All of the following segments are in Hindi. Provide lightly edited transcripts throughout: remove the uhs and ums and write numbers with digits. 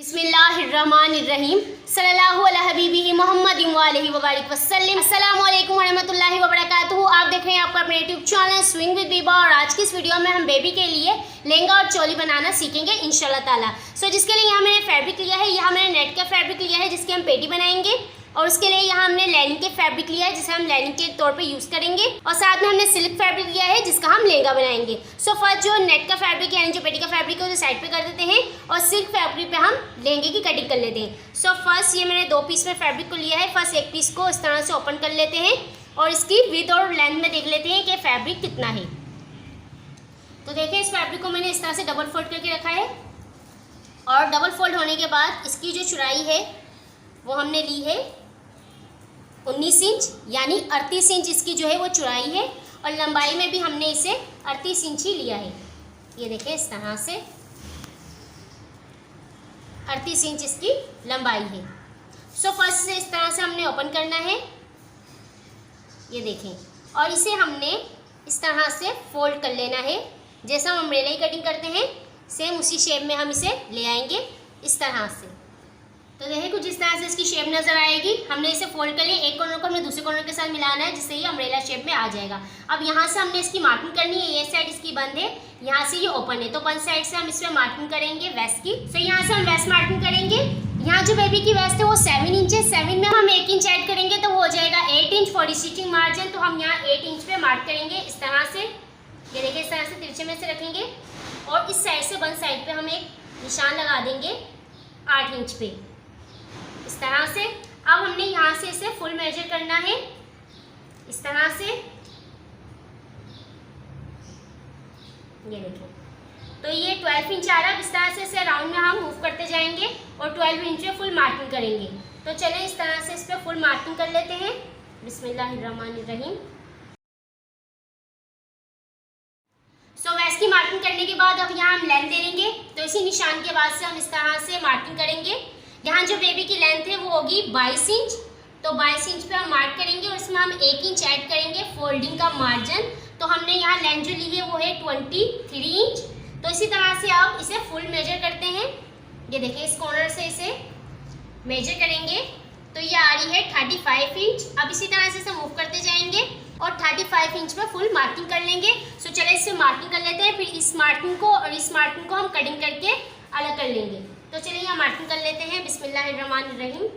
बिस्मिल्लाहिर्रहमानिर्रहीम सल्लल्लाहु अला हबीबिही मुहम्मदिन व आलिहि व बारिक वसल्लम। अस्सलामु अलैकुम व रहमतुल्लाहि व बरकातुहू। आप देख रहे हैं आपका अपने YouTube channel swing with Biba और आज की इस वीडियो में हम बेबी के लिए लहंगा और चोली बनाना सीखेंगे इंशाल्लाह ताला। जिसके लिए यहाँ मैंने फैब्रिक लिया है, यहाँ मैंने नेट का फैब्रिक लिया है जिसकी हम पेटी बनाएंगे और उसके लिए यहाँ हमने लाइनिंग के फैब्रिक लिया है जिसे हम लाइनिंग के तौर पे यूज़ करेंगे और साथ में हमने सिल्क फैब्रिक लिया है जिसका हम लहंगा बनाएंगे। फर्स्ट जो नेट का फैब्रिक यानी जो पेटी का फैब्रिक है उसे साइड पे कर देते हैं और सिल्क फैब्रिक पे हम लहंगे की कटिंग कर लेते हैं। फर्स्ट ये मैंने 2 पीस में फैब्रिक को लिया है। फर्स्ट एक पीस को इस तरह से ओपन कर लेते हैं और इसकी विड्थ और लेंथ में देख लेते हैं कि फैब्रिक कितना है। तो देखिए इस फैब्रिक को मैंने इस तरह से डबल फोल्ड करके रखा है और डबल फोल्ड होने के बाद इसकी जो चौड़ाई है वो हमने ली है 19 इंच यानी 38 इंच इसकी जो है वो चौड़ाई है और लंबाई में भी हमने इसे 38 इंच ही लिया है। ये देखें इस तरह से 38 इंच इसकी लंबाई है। फर्स्ट से इस तरह से हमने ओपन करना है, ये देखें, और इसे हमने इस तरह से फोल्ड कर लेना है। जैसा हम अम्ब्रेला की कटिंग करते हैं सेम उसी शेप में हम इसे ले आएंगे इस तरह से। तो देखिए कुछ इस तरह से इसकी शेप नज़र आएगी। हमने इसे फोल्ड कर लिया, एक कॉर्नर को हमें दूसरे कॉर्नर के साथ मिलाना है जिससे ये अम्ब्रेला शेप में आ जाएगा। अब यहाँ से हमने इसकी मार्किंग करनी है। ये साइड इसकी बंद है, यहाँ से ये ओपन है, तो बंद साइड से हम इस पर मार्किंग करेंगे वेस्ट की। तो यहाँ से हम वेस्ट मार्किंग करेंगे। यहाँ जो बेबी की वेस्ट है वो 7 इंच है, 7 में हम 1 इंच ऐड करेंगे तो वो हो जाएगा 8 इंच फॉर स्टिचिंग मार्जिन। तो हम यहाँ 8 इंच पे मार्क करेंगे इस तरह से। ये देखिए इस तरह से तिरछे में से रखेंगे और इस साइड से बंद साइड पे हम एक निशान लगा देंगे 8 इंच पे इस तरह से। अब हमने यहाँ से इसे फुल मेजर करना है इस तरह से। ये देखिए तो ये 12 इंच आ रहा है। इस तरह से इसे राउंड में हम मूव करते जाएंगे और 12 इंच में फुल मार्किंग करेंगे। तो चलें इस तरह से इस पर फुल मार्किंग कर लेते हैं। बिस्मिल्लाहिर्रहमानिर्रहीम। वेस्ट की मार्किंग करने के बाद अब यहाँ हम लेंथ दे देंगे। तो इसी निशान के बाद से हम इस तरह से मार्किंग करेंगे। यहाँ जो बेबी की लेंथ है वो होगी 22 इंच, तो 22 इंच पे हम मार्क करेंगे और इसमें हम 1 इंच ऐड करेंगे फोल्डिंग का मार्जिन। तो हमने यहाँ लेंथ जो ली है वो है 23 इंच। तो इसी तरह से आप इसे फुल मेजर करते हैं। ये देखिए इस कॉर्नर से इसे मेजर करेंगे तो ये आ रही है 35 इंच। अब इसी तरह से इसे मूव करते जाएंगे और 35 इंच में फुल मार्किंग कर लेंगे। चलिए इससे मार्किंग कर लेते हैं, फिर इस मार्किंग को और इस मार्किंग को हम कटिंग करके अलग कर लेंगे। तो चलिए यहाँ मार्किंग कर लेते हैं। बिस्मिल्लाहिर्रहमानिर्रहीम।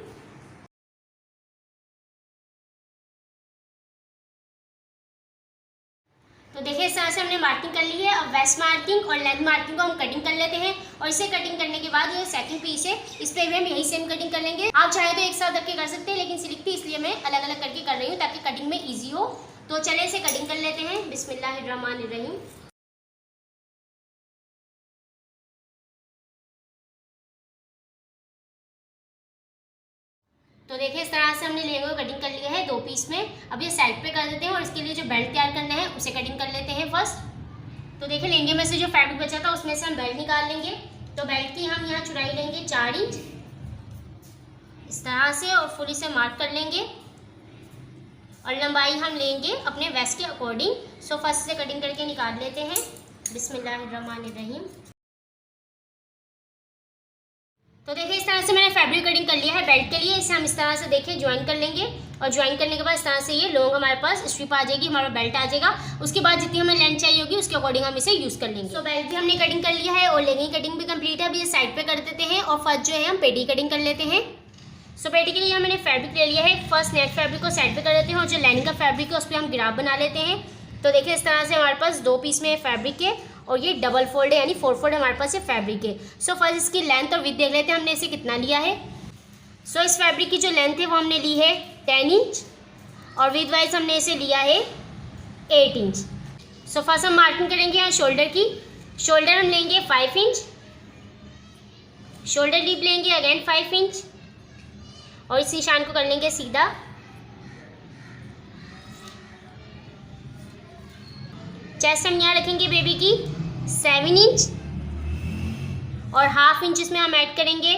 तो देखिए इस तरह से हमने मार्किंग कर ली है। अब वेस्ट मार्किंग और लेंथ मार्किंग को हम कटिंग कर लेते हैं और इसे कटिंग करने के बाद ये सेकंड पीस है इस पर भी हम यही सेम कटिंग कर लेंगे। आप चाहे तो एक साथ रख के कर सकते हैं लेकिन सिल्क थी इसलिए मैं अलग अलग करके कर रही हूँ ताकि कटिंग में ईजी हो। तो चलिए इसे कटिंग कर लेते हैं। बिस्मिल्लाहिर्रहमानिर्रहीम। तो देखिए इस तरह से हमने लहंगे को कटिंग कर लिया है 2 पीस में। अब ये साइड पे कर देते हैं और इसके लिए जो बेल्ट तैयार करना है उसे कटिंग कर लेते हैं फर्स्ट। तो देखिए लहंगे में से जो फैब्रिक बचा था उसमें से हम बेल्ट निकाल लेंगे। तो बेल्ट की हम यहाँ चौड़ाई लेंगे 4 इंच इस तरह से और फुल इसे मार्क कर लेंगे और लंबाई हम लेंगे अपने वेस्ट के अकॉर्डिंग। फर्स्ट से कटिंग करके निकाल लेते हैं। बिस्मिल्लाहिर्रहमानिर्रहीम। तो देखिए इस तरह से मैंने फैब्रिक कटिंग कर लिया है बेल्ट के लिए। इसे हम इस तरह से देखिए ज्वाइन कर लेंगे और ज्वाइन करने के बाद इस तरह से ये लॉन्ग हमारे पास स्ट्रिप आ जाएगी, हमारा बेल्ट आ जाएगा। उसके बाद जितनी हमें लेंथ चाहिए होगी उसके अकॉर्डिंग हम इसे यूज़ कर लेंगे। बेल्ट भी हमने कटिंग कर लिया है और लहंगे की कटिंग भी कंप्लीट है। अब ये साइड पे कर देते हैं और फर्स्ट जो है हम पेटी कटिंग कर लेते हैं। पेटी के लिए मैंने फैब्रिक ले लिया है। फर्स्ट नेट फैब्रिक को साइड पे कर देते हैं और जो लाइनिंग का फैब्रिक है उस पर हम ग्राफ बना लेते हैं। तो देखिए इस तरह से हमारे पास 2 पीस में फैब्रिक है और ये डबल फोल्ड है यानी 4 फोल्ड हमारे पास ये फैब्रिक है। फर्स्ट इसकी लेंथ और विड्थ देख लेते हैं हमने इसे कितना लिया है। इस फैब्रिक की जो लेंथ है वो हमने ली है 10 इंच और विड्थ वाइज हमने इसे लिया है 8 इंच। फर्स्ट हम मार्किंग करेंगे यहाँ शोल्डर की। शोल्डर हम लेंगे 5 इंच, शोल्डर डीप लेंगे अगेन 5 इंच और इस निशान को कर लेंगे सीधा। चेस्ट हम यहाँ रखेंगे बेबी की 7 इंच और हाफ इंच इसमें हम ऐड करेंगे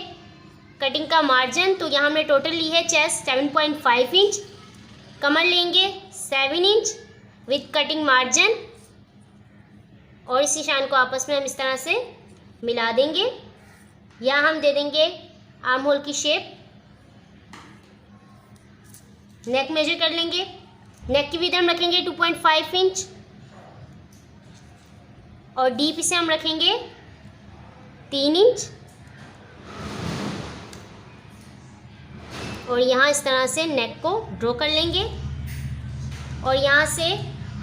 कटिंग का मार्जिन। तो यहाँ हमने टोटल ली है चेस्ट 7.5 इंच। कमर लेंगे 7 इंच विथ कटिंग मार्जिन और इस निशान को आपस में हम इस तरह से मिला देंगे। यहाँ हम दे देंगे आर्म होल की शेप। नेक मेजर कर लेंगे। नेक की विड्थ हम रखेंगे 2.5 इंच और डीप इसे हम रखेंगे 3 इंच। और यहाँ इस तरह से नेक को ड्रॉ कर लेंगे और यहाँ से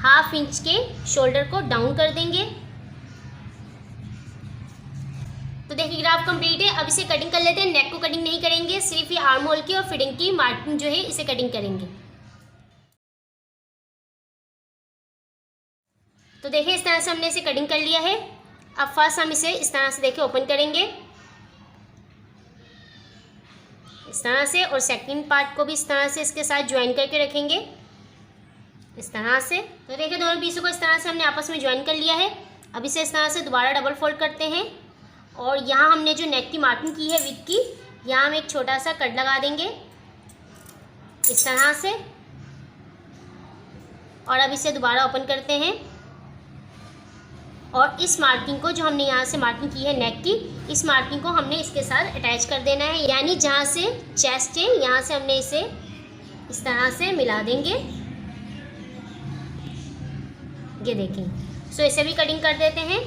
1/2 इंच के शोल्डर को डाउन कर देंगे। तो देखिए ग्राफ कंप्लीट है। अब इसे कटिंग कर लेते हैं। नेक को कटिंग नहीं करेंगे, सिर्फ ये आर्म होल की और फिटिंग की मार्किंग जो है इसे कटिंग करेंगे। तो देखिए इस तरह से हमने इसे कटिंग कर लिया है। अब फर्स्ट हम इसे इस तरह से देखिए ओपन करेंगे इस तरह से, और सेकंड पार्ट को भी इस तरह से इसके साथ ज्वाइन करके रखेंगे इस तरह से। तो देखिए दोनों पीसों को इस तरह से हमने आपस में ज्वाइन कर लिया है। अब इसे इस तरह से दोबारा डबल फोल्ड करते हैं और यहाँ हमने जो नेक की मार्किंग की है विथ की, यहाँ हम एक छोटा सा कट लगा देंगे इस तरह से। और अब इसे दोबारा ओपन करते हैं और इस मार्किंग को जो हमने यहाँ से मार्किंग की है नेक की, इस मार्किंग को हमने इसके साथ अटैच कर देना है। यानी जहाँ से चेस्ट है यहाँ से हमने इसे इस तरह से मिला देंगे। ये देखें। सो इसे भी कटिंग कर देते हैं।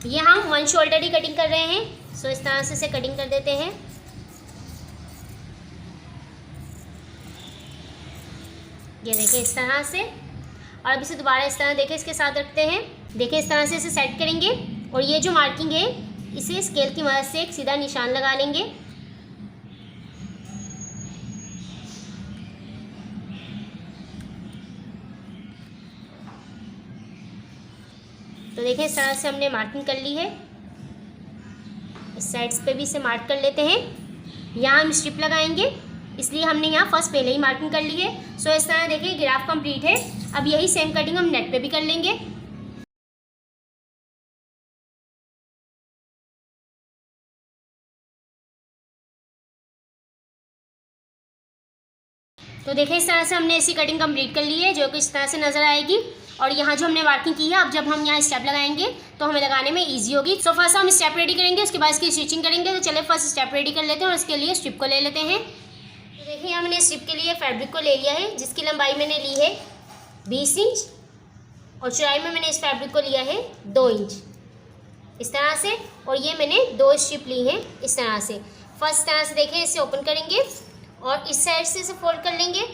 ये हम 1 शोल्डर ही कटिंग कर रहे हैं। सो इस तरह से इसे कटिंग कर देते हैं। ये देखें इस तरह से। और अब इसे दोबारा इस तरह देखें इसके साथ रखते हैं। देखें इस तरह से इसे सेट करेंगे और ये जो मार्किंग है इसे स्केल की मदद से एक सीधा निशान लगा लेंगे। तो देखें इस तरह से हमने मार्किंग कर ली है। इस साइड्स पे भी इसे मार्क कर लेते हैं। यहाँ हम स्ट्रिप लगाएंगे, इसलिए हमने यहाँ फर्स्ट पहले ही मार्किंग कर ली है। सो इस तरह देखिए ग्राफ कंप्लीट है। अब यही सेम कटिंग हम नेक पे भी कर लेंगे। तो देखिए इस तरह से हमने ऐसी कटिंग कंप्लीट कर ली है जो कि इस तरह से नज़र आएगी। और यहाँ जो हमने मार्किंग की है, अब जब हम यहाँ स्टेप लगाएंगे तो हमें लगाने में इजी होगी। सो फर्स्ट हम स्टेप रेडी करेंगे, उसके बाद इसकी स्टिचिंग करेंगे। तो चलिए फर्स्ट स्टेप रेडी कर लेते हैं और इसके लिए स्ट्रिप को ले लेते हैं। तो देखिए हमने स्ट्रिप के लिए फैब्रिक को ले लिया है, जिसकी लंबाई मैंने ली है 20 इंच और चौड़ाई में मैंने इस फैब्रिक को लिया है 2 इंच इस तरह से। और ये मैंने 2 स्ट्रिप ली हैं इस तरह से। फर्स्ट तरह से देखें इसे ओपन करेंगे और इस साइड से इसे फोल्ड कर लेंगे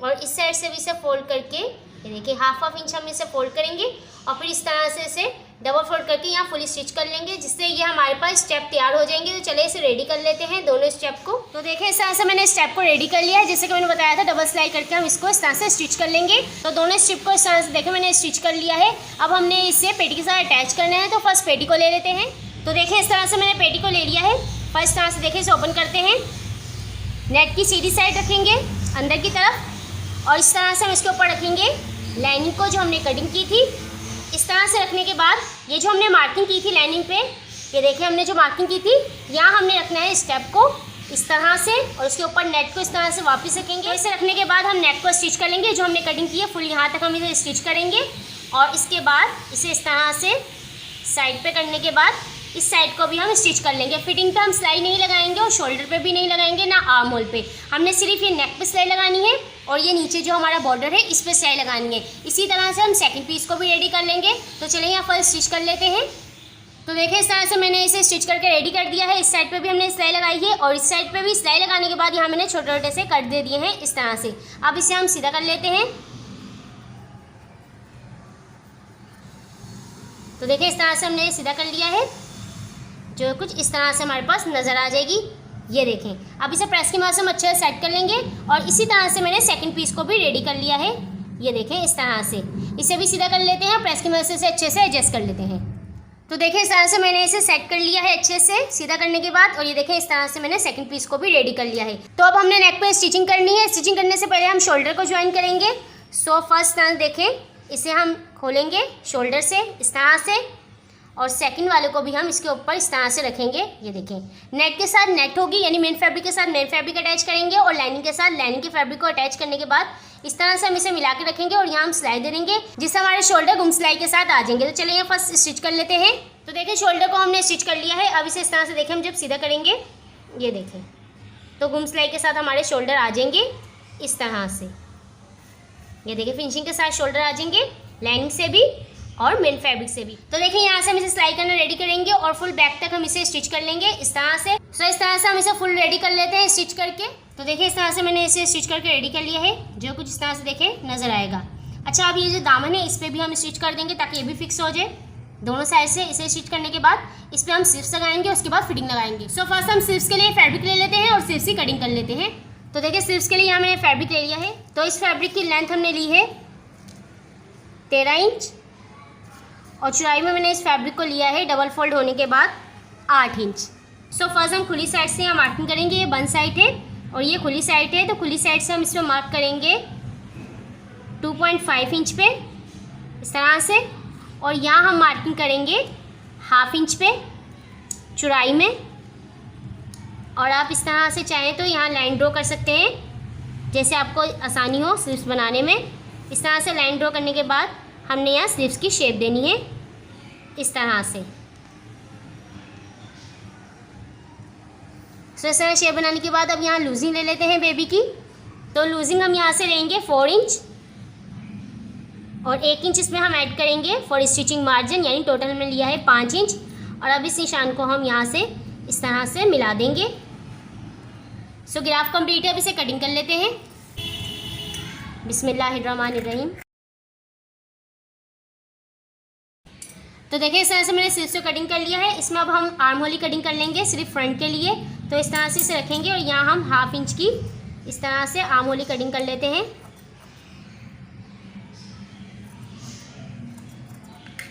और इस साइड से भी इसे फोल्ड करके ये देखिए 1/2 इंच हम इसे फोल्ड करेंगे और फिर इस तरह से इसे डबल फोल्ड करके यहाँ फुल स्टिच कर लेंगे, जिससे ये हमारे पास स्टेप तैयार हो जाएंगे। तो चलिए इसे रेडी कर लेते हैं दोनों स्टेप को। तो देखिए इस तरह से मैंने स्टेप को रेडी कर लिया है, जैसे कि मैंने बताया था डबल सिलाई करके हम इसको इस तरह से स्टिच कर लेंगे। तो दोनों स्ट्रिप को इस तरह से देखिए मैंने स्टिच कर लिया है। अब हमने इसे पेटी के साथ अटैच करना है। तो फर्स्ट पेटी को ले लेते हैं। तो देखिए इस तरह से मैंने पेटी को ले लिया है। फर्स्ट तरह से देखिए इसे ओपन करते हैं। नेक की सीधी साइड रखेंगे अंदर की तरफ और इस तरह से हम इसके ऊपर रखेंगे लाइनिंग को जो हमने कटिंग की थी। इस तरह से रखने के बाद ये जो हमने मार्किंग की थी लाइनिंग पे, ये देखिए हमने जो मार्किंग की थी यहाँ हमने रखना है स्टेप को इस तरह से और उसके ऊपर नेक को इस तरह से वापस रखेंगे। तो इसे रखने के बाद हम नेक को स्टिच कर लेंगे। जो हमने कटिंग की है फुल यहाँ तक हम इसे स्टिच करेंगे और इसके बाद इसे इस तरह से साइड पे करने के बाद इस साइड को भी हम स्टिच कर लेंगे। फिटिंग पे हम सिलाई नहीं लगाएंगे और शोल्डर पे भी नहीं लगाएंगे, ना आर्म होल पे। हमने सिर्फ ये नेक पे सिलाई लगानी है और ये नीचे जो हमारा बॉर्डर है इस पे सिलाई लगानी है। इसी तरह से हम सेकंड पीस को भी रेडी कर लेंगे। तो चलिए यहाँ फर्स्ट स्टिच कर लेते हैं। तो देखिए इस तरह से मैंने इसे स्टिच करके रेडी कर दिया है। इस साइड पे भी हमने सिलाई लगाई है और इस साइड पे भी सिलाई लगाने के बाद यहाँ मैंने छोटे छोटे से कट दे दिए हैं इस तरह से। अब इसे हम सीधा कर लेते हैं। तो देखिए इस तरह से हमने सीधा कर लिया है, जो कुछ इस तरह से हमारे पास नज़र आ जाएगी। ये देखें। अब इसे प्रेस की मदद से हम अच्छे से सेट कर लेंगे और इसी तरह से मैंने सेकंड पीस को भी रेडी कर लिया है। ये देखें इस तरह से इसे भी सीधा कर लेते हैं, प्रेस की मदद से अच्छे से एडजस्ट कर लेते हैं। तो देखिए इस तरह से मैंने इसे सेट कर लिया है अच्छे से सीधा करने के बाद। और ये देखें इस तरह से मैंने सेकंड पीस को भी रेडी कर लिया है। तो अब हमने नेक पे स्टिचिंग करनी है। स्टिचिंग करने से पहले हम शोल्डर को ज्वाइन करेंगे। सो फर्स्ट तरह देखें इसे हम खोलेंगे शोल्डर से इस तरह से और सेकंड वाले को भी हम इसके ऊपर इस तरह से रखेंगे। ये देखें नेट के साथ नेट होगी, यानी मेन फैब्रिक के साथ मेन फैब्रिक अटैच करेंगे और लाइनिंग के साथ लाइनिंग के फैब्रिक को अटैच करने के बाद इस तरह से हम इसे मिला के रखेंगे और यहाँ हम सिलाई दे देंगे, जिससे हमारे शोल्डर गुम सिलाई के साथ आ जाएंगे। तो चलिए यहाँ फर्स्ट स्टिच कर लेते हैं। तो देखिए शोल्डर को हमने स्टिच कर लिया है। अब इसे इस तरह से देखें हम जब सीधा करेंगे, ये देखें तो गुम सिलाई के साथ हमारे शोल्डर आ जाएंगे इस तरह से। ये देखिए फिनिशिंग के साथ शोल्डर आ जाएंगे, लाइनिंग से भी और मेन फैब्रिक से भी। तो देखिए यहाँ से हम इसे सिलाई करना रेडी करेंगे और फुल बैक तक हम इसे स्टिच कर लेंगे इस तरह से। सो इस तरह से हम इसे फुल रेडी कर लेते हैं स्टिच करके। तो देखिए इस तरह से मैंने इसे स्टिच करके रेडी कर लिया है, जो कुछ इस तरह से देखे नजर आएगा। अच्छा, अब ये जो दामन है इस पर भी हम स्टिच कर देंगे ताकि ये भी फिक्स हो जाए दोनों साइड से। इसे स्टिच करने के बाद इस पर हम स्लीव्स लगाएंगे, उसके बाद फिटिंग लगाएंगे। सो फर्स्ट हम स्लीव्स के लिए फैब्रिक ले लेते हैं और स्लीव्स की कटिंग कर लेते हैं। तो देखिए स्लीव्स के लिए यहाँ मैंने फैब्रिक ले लिया है। तो इस फैब्रिक की लेंथ हमने ली है 13 इंच और चौड़ाई में मैंने इस फैब्रिक को लिया है डबल फोल्ड होने के बाद 8 इंच। सो फर्स्ट हम खुली साइड से यहाँ मार्किंग करेंगे। ये बंद साइड है और ये खुली साइड है, तो खुली साइड से हम इसमें मार्क करेंगे 2.5 इंच पे इस तरह से, और यहाँ हम मार्किंग करेंगे 1/2 इंच पे चौड़ाई में। और आप इस तरह से चाहें तो यहाँ लाइन ड्रॉ कर सकते हैं, जैसे आपको आसानी हो स्लीव्स बनाने में। इस तरह से लाइन ड्रॉ करने के बाद हमने यहाँ स्लीव्स की शेप देनी है इस तरह से। सो इस तरह शेप बनाने के बाद अब यहाँ लूजिंग ले लेते हैं बेबी की। तो लूजिंग हम यहाँ से लेंगे 4 इंच और 1 इंच इसमें हम ऐड करेंगे फॉर स्टिचिंग मार्जिन, यानी टोटल में लिया है 5 इंच। और अब इस निशान को हम यहाँ से इस तरह से मिला देंगे। सो ग्राफ कंप्लीट है, अब इसे कटिंग कर लेते हैं। बिस्मिल्लाहिर्रहमानिर्रहीम। तो देखिए इस तरह से मैंने स्लीव्स को कटिंग कर लिया है। इसमें अब हम आर्म होल की कटिंग कर लेंगे सिर्फ फ्रंट के लिए। तो इस तरह से इसे रखेंगे और यहाँ हम 1/2 इंच की इस तरह से आर्म होल की कटिंग कर लेते हैं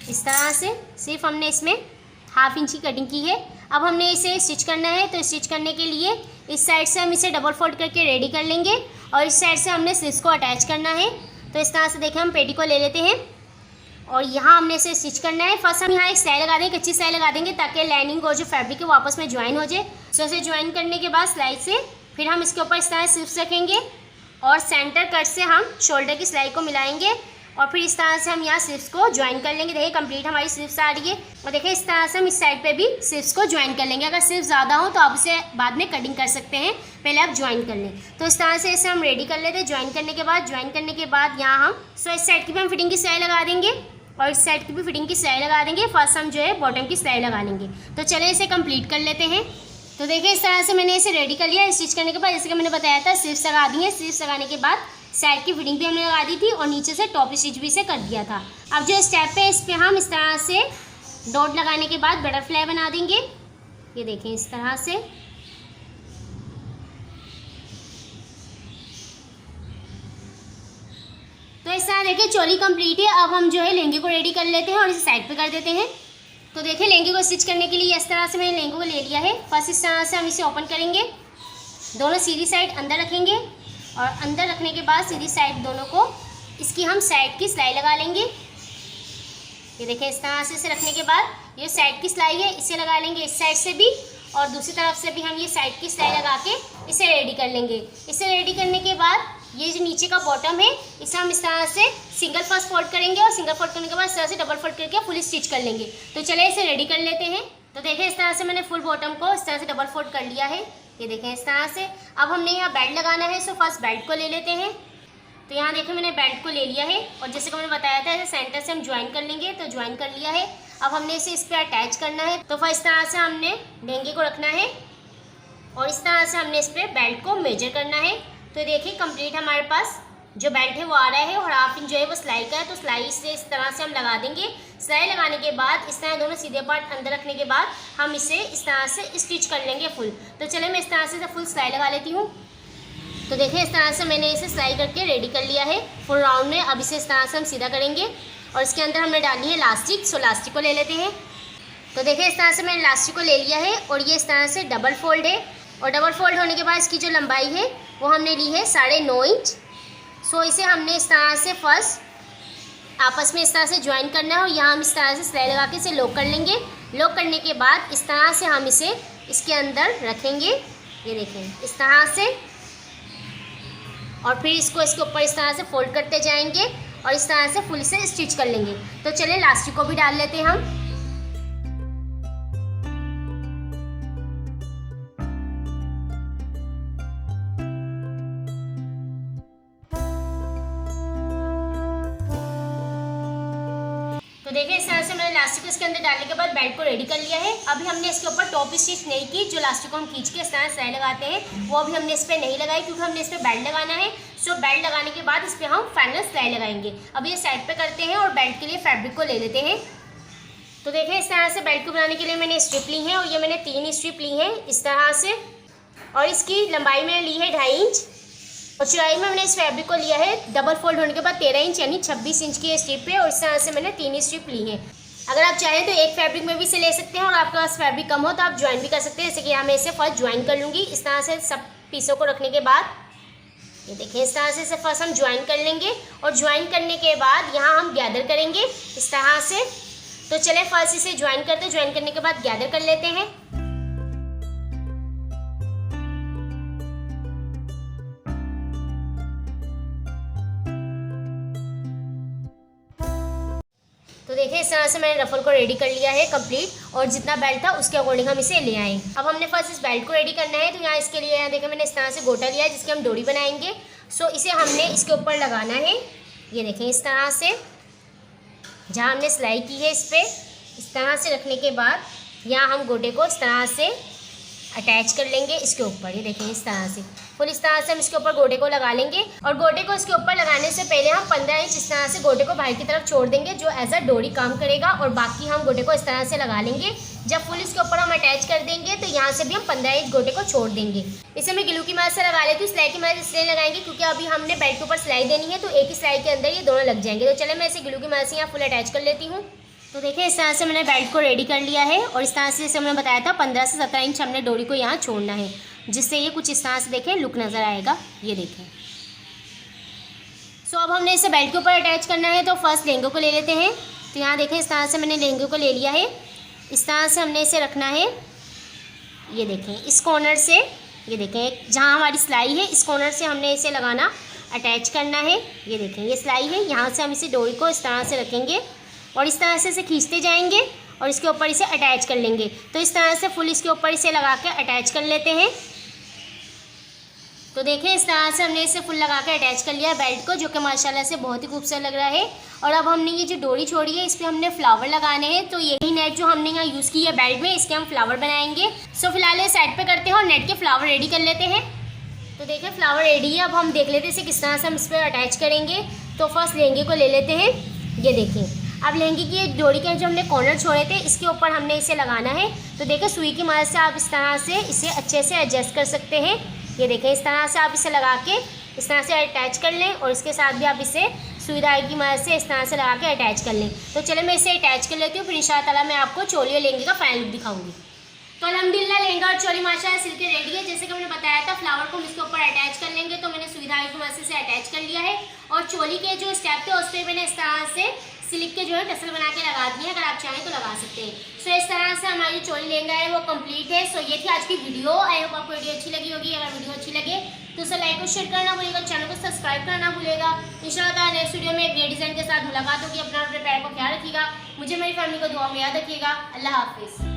इस तरह से। सिर्फ हमने इसमें 1/2 इंच की कटिंग की है। अब हमने इसे स्टिच करना है। तो स्टिच करने के लिए इस साइड से हम इसे डबल फोल्ड करके रेडी कर लेंगे और इस साइड से हमने स्लीव्स को अटैच करना है। तो इस तरह से देखें हम पेटी को ले लेते हैं और यहाँ हमने इसे स्टिच करना है। फर्स्ट हम यहाँ एक सिलाई लगा देंगे, कच्ची सिलाई लगा देंगे ताकि लाइनिंग और जो फैब्रिक है वो आपस में ज्वाइन हो जाए। सो इसे ज्वाइन करने के बाद सिलाई से फिर हम इसके ऊपर इस तरह स्लीव्स रखेंगे और सेंटर कट से हम शोल्डर की सिलाई को मिलाएंगे और फिर इस तरह से हम यहाँ स्लीव्स को ज्वाइन कर लेंगे। देखिए कंप्लीट हमारी स्लीव्स आ रही है और देखिए इस तरह से हम इस साइड पे भी स्लीव्स को ज्वाइन कर लेंगे। अगर स्लीव्स ज़्यादा हो तो आप इसे बाद में कटिंग कर सकते हैं, पहले आप ज्वाइन कर लें। तो इस तरह से इसे हम रेडी कर लेते हैं। ज्वाइन करने के बाद यहाँ हम इस साइड की भी हम फिटिंग की सिलाई लगा देंगे और इस साइड की भी फिटिंग की सिलाई लगा देंगे। फर्स्ट हम जो है बॉटम की सिलाई लगा लेंगे। तो चलिए इसे कंप्लीट कर लेते हैं। तो देखिए इस तरह से मैंने इसे रेडी कर लिया। स्टिच करने के बाद जैसे कि मैंने बताया था स्लीव्स लगा दी है। स्लीव्स लगाने के बाद साइड की फिटिंग भी हमने लगा दी थी और नीचे से टॉप स्टिच भी इसे कर दिया था। अब जो स्टेप है इस पर हम इस तरह से डॉट लगाने के बाद बटरफ्लाई बना देंगे। ये देखें इस तरह से। तो इस तरह देखिए चोली कंप्लीट है। अब हम जो है लहंगे को रेडी कर लेते हैं और इसे साइड पे कर देते हैं। तो देखिए लहंगे को स्टिच करने के लिए इस तरह से मैंने लहंगे को ले लिया है। फर्स्ट इस तरह से हम इसे ओपन करेंगे, दोनों सीधी साइड अंदर रखेंगे और अंदर रखने के बाद सीधी साइड दोनों को इसकी हम साइड की सिलाई लगा लेंगे। ये देखें इस तरह से इसे रखने के बाद ये साइड की सिलाई है इसे लगा लेंगे इस साइड से भी और दूसरी तरफ से भी हम ये साइड की सिलाई लगा के इसे रेडी कर लेंगे। इसे रेडी करने के बाद ये जो नीचे का बॉटम है इसे हम इस तरह से सिंगल फर्स्ट फोल्ड करेंगे और सिंगल फोल्ड करने के बाद इस तरह से डबल फोल्ड करके फुल स्टिच कर लेंगे। तो चलिए इसे रेडी कर लेते हैं। तो देखिए इस तरह से मैंने फुल बॉटम को इस तरह से डबल फोल्ड कर लिया है। ये देखें इस तरह से। अब हमने यहाँ बेल्ट लगाना है। सो फर्स्ट बेल्ट को ले लेते हैं। तो यहाँ देखिए मैंने बेल्ट को ले लिया है और जैसे कि मैंने बताया था सेंटर से हम ज्वाइन कर लेंगे। तो ज्वाइन कर लिया है। अब हमने इसे इस पर अटैच करना है। तो फर्स्ट तरह से हमने लहंगे को रखना है और इस तरह से हमने इस पर बेल्ट को मेजर करना है। तो देखिए कंप्लीट हमारे पास जो बेल्ट है वो आ रहा है और 1/2 इंच जो है वो सिलाई का है। तो सिलाई से इस तरह से हम लगा देंगे। सिलाई लगाने के बाद इस तरह दोनों सीधे पार्ट अंदर रखने के बाद हम इसे इस तरह से स्टिच कर लेंगे फुल। तो चलिए मैं इस तरह से फुल सिलाई लगा लेती हूँ। तो देखिए इस तरह से मैंने इसे सिलाई करके रेडी कर लिया है फुल राउंड में। अब इसे इस तरह से हम सीधा करेंगे और इसके अंदर हमने डाली है इलास्टिक। सो इलास्टिक को ले लेते हैं। तो देखिए इस तरह से मैंने इलास्टिक को ले लिया है और ये इस तरह से डबल फोल्ड है और डबल फोल्ड होने के बाद इसकी जो लंबाई है वो हमने ली है 9.5 इंच। सो इसे हमने इस तरह से फर्स्ट आपस में इस तरह से ज्वाइन करना है और यहाँ हम इस तरह से सिलाई लगा के इसे लॉक कर लेंगे। लॉक करने के बाद इस तरह से हम इसे इसके अंदर रखेंगे। ये देखें इस तरह से और फिर इसको इसके ऊपर इस तरह से फोल्ड करते जाएंगे और इस तरह से फुल से स्टिच कर लेंगे। तो चलिए इलास्टिक को भी डाल लेते हैं हम। देखिए इस तरह से मैंने इलास्टिक को इसके अंदर डालने के बाद बेल्ट को रेडी कर लिया है। अभी हमने इसके ऊपर टॉप स्टिच नहीं की, जो इलास्टिक को हम खींच के इस तरह सिलाई लगाते हैं वो अभी हमने इस पर नहीं लगाई, क्योंकि हमने इस पर बेल्ट लगाना है। सो बेल्ट लगाने के बाद इस पर हम फाइनल सिलाई लगाएंगे। अब ये साइड पे करते हैं और बेल्ट के लिए फैब्रिक को ले लेते हैं। तो देखिए इस तरह से बेल्ट को बनाने के लिए मैंने स्ट्रिप ली है, और ये मैंने 3 स्ट्रिप ली हैं इस तरह से, और इसकी लंबाई मैंने ली है 2.5 इंच, और चौड़ाई में मैंने इस फैब्रिक को लिया है डबल फोल्ड होने के बाद 13 इंच यानी 26 इंच की स्ट्रिप है, और इस तरह से मैंने 3 स्ट्रिप ली है। अगर आप चाहें तो एक फैब्रिक में भी इसे ले सकते हैं, और आपके पास फैब्रिक कम हो तो आप ज्वाइन भी कर सकते हैं। जैसे कि यहाँ मैं इसे फर्स्ट ज्वाइन कर लूँगी। इस तरह से सब पीसों को रखने के बाद ये देखिए इस तरह से इसे फर्स्ट हम ज्वाइन कर लेंगे, और ज्वाइन करने के बाद यहाँ हम गैदर करेंगे इस तरह से। तो चले फर्स्ट इसे ज्वाइन करते हैं, ज्वाइन करने के बाद गैदर कर लेते हैं। तो देखिए इस तरह से मैंने रफल को रेडी कर लिया है कंप्लीट, और जितना बेल्ट था उसके अकॉर्डिंग हम इसे ले आए। अब हमने फर्स्ट इस बेल्ट को रेडी करना है। तो यहाँ इसके लिए यहाँ देखिए मैंने इस तरह से गोटा लिया है जिसकी हम डोरी बनाएंगे। सो इसे हमने इसके ऊपर लगाना है। ये देखें इस तरह से, जहाँ हमने सिलाई की है इस पर इस तरह से रखने के बाद यहाँ हम गोटे को इस तरह से अटैच कर लेंगे इसके ऊपर। ये देखें इस तरह से फुल इस तरह से हम इसके ऊपर गोटे को लगा लेंगे, और गोटे को इसके ऊपर लगाने से पहले हम 15 इंच इस तरह से गोटे को बाहर की तरफ छोड़ देंगे, जो एज अ डोरी काम करेगा, और बाकी हम गोटे को इस तरह से लगा लेंगे। जब फुल इसके ऊपर हम अटैच कर देंगे तो यहाँ से भी हम 15 इंच गोटे को छोड़ देंगे। इसे मैं ग्लू की मदद से लगा लेती हूँ। सिलाई की मदद इसलिए लगाएंगे क्योंकि अभी हमने बेल्ट के ऊपर सिलाई देनी है, तो एक ही सिलाई के अंदर ये दोनों लग जाएंगे। तो चले मैं इसे ग्लू की मदद से यहाँ फुल अटैच कर लेती हूँ। तो देखिए इस तरह से मैंने बेल्ट को रेडी कर लिया है, और इस तरह से जैसे हमने बताया था 15 से 17 इंच हमने डोरी को यहाँ छोड़ना है, जिससे ये कुछ इस तरह से देखें लुक नज़र आएगा। ये देखें। सो अब हमने इसे बेल्ट के ऊपर अटैच करना है। तो फर्स्ट लहंगे को ले लेते हैं। तो यहाँ देखें इस तरह से मैंने लहंगे को ले लिया है। इस तरह से हमने इसे रखना है। ये देखें इस कॉर्नर से, ये देखें जहाँ हमारी सिलाई है इस कॉर्नर से हमने इसे लगाना अटैच करना है। ये देखें ये सिलाई है, यहाँ से हम इसे डोरी को इस तरह से रखेंगे और इस तरह से इसे खींचते जाएंगे और इसके ऊपर इसे अटैच कर लेंगे। तो इस तरह से फुल इसके ऊपर इसे लगा के अटैच कर लेते हैं। तो देखें इस तरह से हमने इसे फुल लगा के अटैच कर लिया बेल्ट को, जो कि माशाल्लाह से बहुत ही खूबसूरत लग रहा है। और अब हमने ये जो डोरी छोड़ी है इस पर हमने फ्लावर लगाने हैं। तो यही नेट जो हमने यहाँ यूज़ की है बेल्ट में, इसके हम फ्लावर बनाएंगे। सो फिलहाल ये साइड पे करते हैं और नेट के फ्लावर रेडी कर लेते हैं। तो देखें फ्लावर रेडी है। अब हम देख लेते हैं इसे किस तरह से हम इस पर अटैच करेंगे। तो फर्स्ट लहंगे को ले लेते हैं। ये देखें अब लहंगे की डोरी के जो हमने कॉर्नर छोड़े थे इसके ऊपर हमने इसे लगाना है। तो देखें सुई की मदद से आप इस तरह से इसे अच्छे से एडजस्ट कर सकते हैं। ये देखें इस तरह से आप इसे लगा के इस तरह से अटैच कर लें और इसके साथ भी आप इसे सुई धागे की मदद से इस तरह से लगा के अटैच कर लें। तो चले मैं इसे अटैच कर लेती हूँ, फिर इंशाअल्लाह ताला मैं आपको चोली और लहंगे का फाइनल लुक दिखाऊंगी। तो अल्हम्दुलिल्लाह लहंगा और चोली माशाल्लाह सिल के रेडी है। जैसे कि मैंने बताया था फ्लावर को हम इसके ऊपर अटैच कर लेंगे, तो मैंने सुई धागे की मदद से अटैच कर लिया है। और चोली के जो स्टेप थे उस पर मैंने इस तरह से सिल्क के जो है टसल बना के लगा दिए, अगर आप चाहें तो लगा सकते हैं। सो इस तरह से हमारी चोली लहंगा है वो कंप्लीट है। सो ये थी आज की वीडियो। आई होप आपको वीडियो अच्छी लगी होगी। अगर वीडियो अच्छी लगे तो उसे लाइक और शेयर करना भूलेगा, चैनल को सब्सक्राइब करना भूलेगा। इंशाअल्लाह नेक्स्ट वीडियो में एक नए डिज़ाइन के साथ मुलाकात होगी। अपना प्यार को ख्याल रखिएगा, मुझे मेरी फैमिली को दुआ में याद रखिएगा। अल्लाह हाफिज़।